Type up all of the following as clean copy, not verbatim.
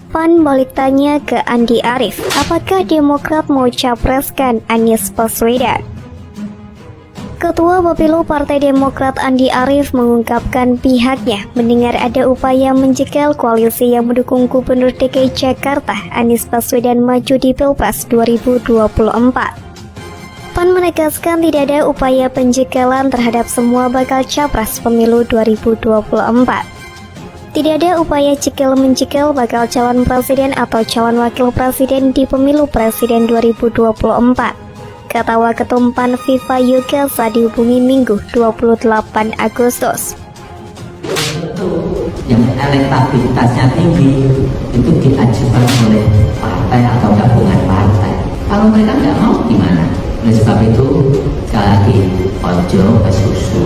PAN balik tanya ke Andi Arief, apakah Demokrat mau capreskan Anies Baswedan? Ketua Bapilu Partai Demokrat Andi Arief mengungkapkan pihaknya mendengar ada upaya menjegal koalisi yang mendukung Gubernur DKI Jakarta Anies Baswedan maju di Pilpres 2024. PAN menegaskan tidak ada upaya penjegalan terhadap semua bakal capres pemilu 2024. Tidak ada upaya jegal-menjegal bakal calon presiden atau calon wakil presiden di pemilu presiden 2024, kata Waketum PAN Viva Yoga saat dihubungi Minggu 28 Agustus. Yang elektabilitasnya tinggi itu diajukan oleh partai atau gabungan partai. Kalau mereka nggak mau gimana? Oleh sebab itu, sekali lagi, ojo ke susu.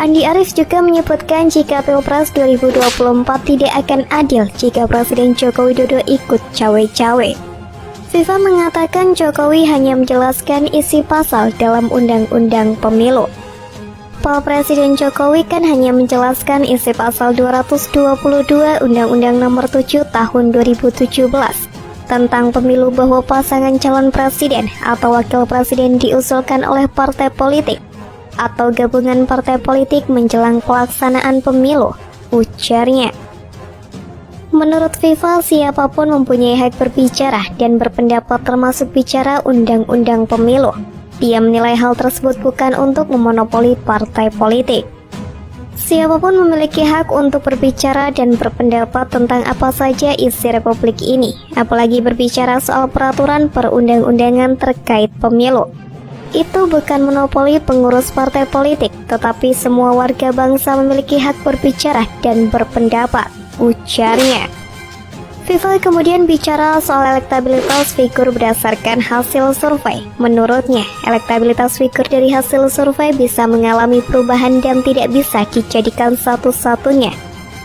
Andi Arief juga menyebutkan jika Pilpres 2024 tidak akan adil jika Presiden Joko Widodo ikut cawe-cawe. Viva mengatakan Jokowi hanya menjelaskan isi pasal dalam Undang-Undang Pemilu. Pak Presiden Jokowi kan hanya menjelaskan isi pasal 222 Undang-Undang Nomor 7 Tahun 2017 tentang pemilu bahwa pasangan calon presiden atau wakil presiden diusulkan oleh partai politik atau gabungan partai politik menjelang pelaksanaan pemilu, ujarnya. Menurut Viva, siapapun mempunyai hak berbicara dan berpendapat termasuk bicara undang-undang pemilu. Dia menilai hal tersebut bukan untuk memonopoli partai politik. Siapapun memiliki hak untuk berbicara dan berpendapat tentang apa saja isi republik ini, apalagi berbicara soal peraturan perundang-undangan terkait pemilu. Itu bukan monopoli pengurus partai politik, tetapi semua warga bangsa memiliki hak berbicara dan berpendapat, ujarnya. Viva kemudian bicara soal elektabilitas figur berdasarkan hasil survei. Menurutnya, elektabilitas figur dari hasil survei bisa mengalami perubahan dan tidak bisa dijadikan satu-satunya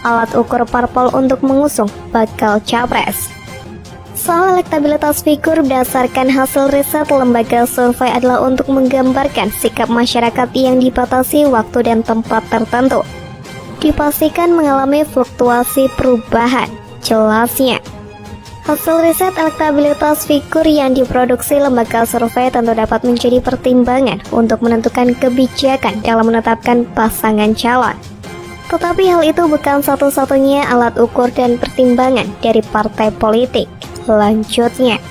alat ukur parpol untuk mengusung bakal capres. Soal elektabilitas figur berdasarkan hasil riset lembaga survei adalah untuk menggambarkan sikap masyarakat yang dibatasi waktu dan tempat tertentu. Dipastikan mengalami fluktuasi perubahan, jelasnya. Hasil riset elektabilitas figur yang diproduksi lembaga survei tentu dapat menjadi pertimbangan untuk menentukan kebijakan dalam menetapkan pasangan calon. Tetapi hal itu bukan satu-satunya alat ukur dan pertimbangan dari partai politik. Lanjutnya,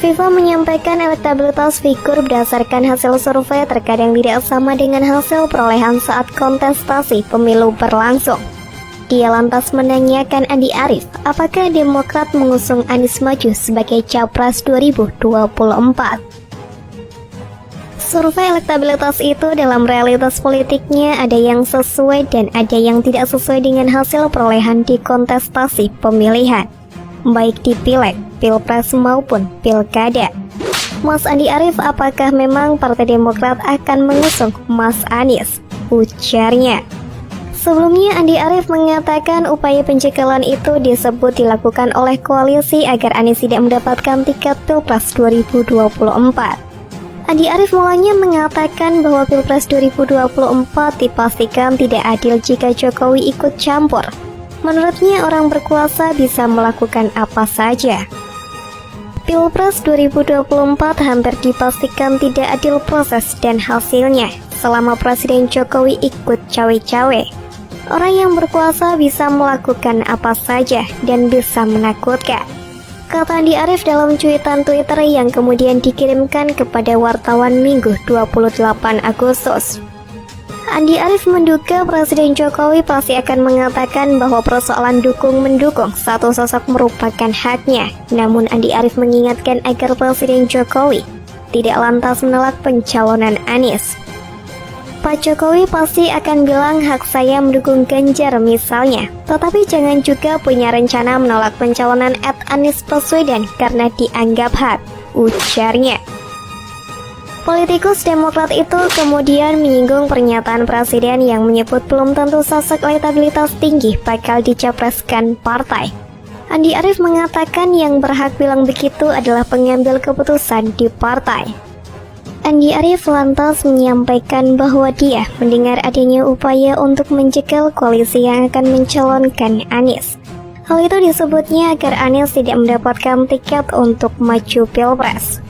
Viva menyampaikan elektabilitas figur berdasarkan hasil survei terkadang tidak sama dengan hasil perolehan saat kontestasi pemilu berlangsung. Dia lantas menanyakan Andi Arief, apakah Demokrat mengusung Anies maju sebagai Capres 2024? Survei elektabilitas itu dalam realitas politiknya ada yang sesuai dan ada yang tidak sesuai dengan hasil perolehan di kontestasi pemilihan, baik di Pileg, Pilpres maupun Pilkada. Mas Andi Arief, apakah memang Partai Demokrat akan mengusung Mas Anies? Ujarnya. Sebelumnya Andi Arief mengatakan upaya pencegahan itu disebut dilakukan oleh koalisi agar Anies tidak mendapatkan tiket Pilpres 2024. Andi Arief mulanya mengatakan bahwa Pilpres 2024 dipastikan tidak adil jika Jokowi ikut campur. Menurutnya orang berkuasa bisa melakukan apa saja. Pilpres 2024 hampir dipastikan tidak adil proses dan hasilnya selama Presiden Jokowi ikut cawe-cawe. Orang yang berkuasa bisa melakukan apa saja dan bisa menakutkan, kata Andi Arief dalam cuitan Twitter yang kemudian dikirimkan kepada wartawan Minggu 28 Agustus. Andi Arief menduga Presiden Jokowi pasti akan mengatakan bahwa persoalan dukung-mendukung satu sosok merupakan haknya. Namun Andi Arief mengingatkan agar Presiden Jokowi tidak lantas menolak pencalonan Anies. Pak Jokowi pasti akan bilang hak saya mendukung Ganjar misalnya, tetapi jangan juga punya rencana menolak pencalonan Anies Baswedan karena dianggap hak, ujarnya. Politikus Demokrat itu kemudian menyinggung pernyataan Presiden yang menyebut belum tentu sosok elektabilitas tinggi bakal dicapreskan partai. Andi Arief mengatakan yang berhak bilang begitu adalah pengambil keputusan di partai. Andi Arief lantas menyampaikan bahwa dia mendengar adanya upaya untuk menjegal koalisi yang akan mencalonkan Anies. Hal itu disebutnya agar Anies tidak mendapatkan tiket untuk maju Pilpres.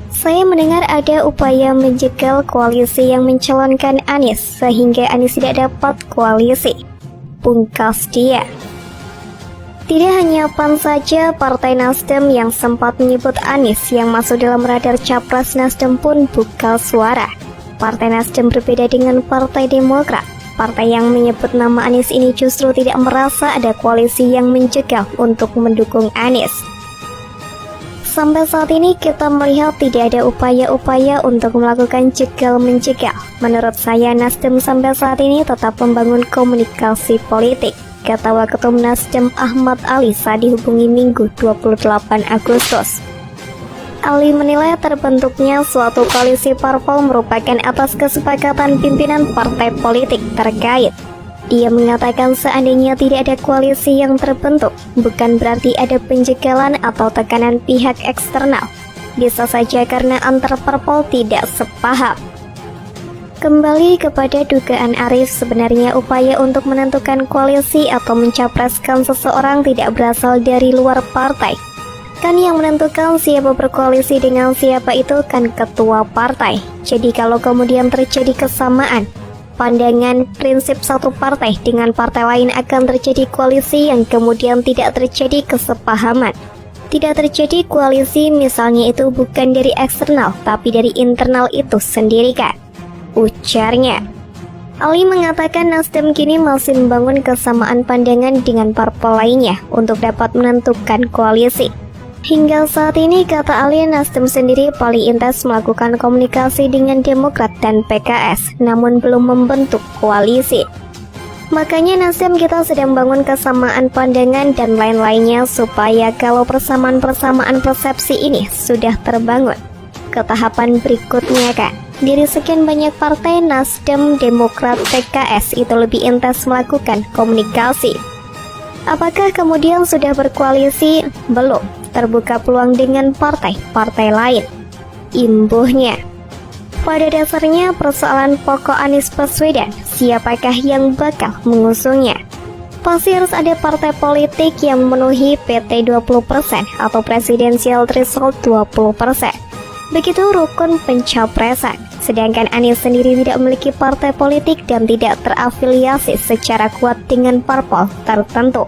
Saya mendengar ada upaya menjegal koalisi yang mencalonkan Anies sehingga Anies tidak dapat koalisi, pungkas dia. Tidak hanya PAN saja, Partai Nasdem yang sempat menyebut Anies yang masuk dalam radar Capres Nasdem pun buka suara. Partai Nasdem berbeda dengan Partai Demokrat. Partai yang menyebut nama Anies ini justru tidak merasa ada koalisi yang menjegal untuk mendukung Anies. Sampai saat ini kita melihat tidak ada upaya-upaya untuk melakukan jegal-menjegal. Menurut saya Nasdem sampai saat ini tetap membangun komunikasi politik, kata Waketum Nasdem Ahmad Ali saat dihubungi Minggu 28 Agustus. Ali menilai terbentuknya suatu koalisi parpol merupakan atas kesepakatan pimpinan partai politik terkait. Dia mengatakan seandainya tidak ada koalisi yang terbentuk, bukan berarti ada penjegalan atau tekanan pihak eksternal. Bisa saja karena antar parpol tidak sepaham. Kembali kepada dugaan Arief, sebenarnya upaya untuk menentukan koalisi atau mencapreskan seseorang tidak berasal dari luar partai. Kan yang menentukan siapa berkoalisi dengan siapa itu kan ketua partai. Jadi kalau kemudian terjadi kesamaan pandangan prinsip satu partai dengan partai lain, akan terjadi koalisi yang kemudian tidak terjadi kesepahaman. Tidak terjadi koalisi misalnya itu bukan dari eksternal tapi dari internal itu sendiri kan, ujarnya. Ali mengatakan Nasdem kini masih membangun kesamaan pandangan dengan parpol lainnya untuk dapat menentukan koalisi. Hingga saat ini, kata Ali, Nasdem sendiri paling intens melakukan komunikasi dengan Demokrat dan PKS, namun belum membentuk koalisi. Makanya Nasdem kita sedang bangun kesamaan pandangan dan lain-lainnya supaya kalau persamaan-persamaan persepsi ini sudah terbangun, ke tahapan berikutnya kan. Dari sekian banyak partai, Nasdem, Demokrat, PKS itu lebih intens melakukan komunikasi. Apakah kemudian sudah berkoalisi? Belum. Terbuka peluang dengan partai-partai lain. Imbuhnya, pada dasarnya persoalan pokok Anies Baswedan, siapakah yang bakal mengusungnya? Pasti harus ada partai politik yang memenuhi PT 20% atau Presidential Threshold 20%. Begitu rukun pencapresan. Sedangkan Anies sendiri tidak memiliki partai politik dan tidak terafiliasi secara kuat dengan parpol tertentu.